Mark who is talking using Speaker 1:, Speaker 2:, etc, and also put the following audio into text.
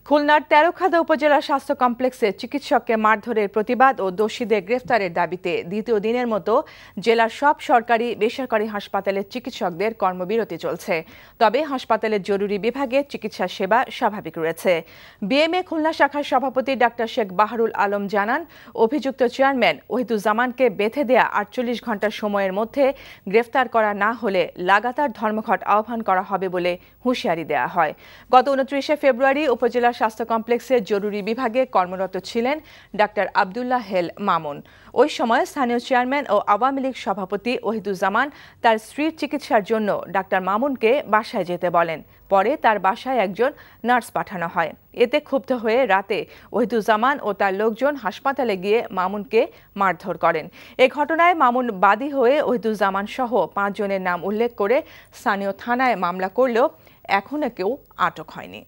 Speaker 1: খুলনার তেরোখাদা উপজেলা স্বাস্থ্য কমপ্লেক্সে চিকিৎসককে মারধরের প্রতিবাদ ও দোষীদের গ্রেফতারের দাবিতে দ্বিতীয় দিনের মতো জেলার সব সরকারি বেসরকারি হাসপাতালের চিকিৎসকদের কর্মবিরতি চলছে। তবে হাসপাতালের জরুরি বিভাগে চিকিৎসা সেবা স্বাভাবিক রয়েছে। বিএমএ খুলনা শাখার সভাপতি ডাক্তার শেখ বাহারুল আলম জানান, অভিযুক্ত চেয়ারম্যান ওহিদুজ্জামানকে বেঁধে দেয়া ৪৮ ঘণ্টার সময়ের মধ্যে গ্রেফতার করা না হলে লাগাতার ধর্মঘট আহ্বান করা হবে বলে হুঁশিয়ারি দেওয়া হয়। গত ২৯শে ফেব্রুয়ারি উপজেলা স্বাস্থ্য কমপ্লেক্সের জরুরি বিভাগে কর্মরত ছিলেন ডাক্তার আব্দুল্লাহ হেল মামুন। ওই সময় স্থানীয় চেয়ারম্যান ও আওয়ামী লীগ সভাপতি ওহিদুজ্জামান তার স্ত্রীর চিকিৎসার জন্য ডাক্তার মামুনকে বাসায় যেতে বলেন। পরে তার বাসায় একজন নার্স পাঠানো হয়। এতে ক্ষুব্ধ হয়ে রাতে ওহিদুজ্জামান ও তার লোকজন হাসপাতালে গিয়ে মামুনকে মারধর করেন। এ ঘটনায় মামুন বাদী হয়ে ওহিদুজ্জামান সহ ৫ জনের নাম উল্লেখ করে স্থানীয় থানায় মামলা করলেও এখনো কেউ আটক হয়নি।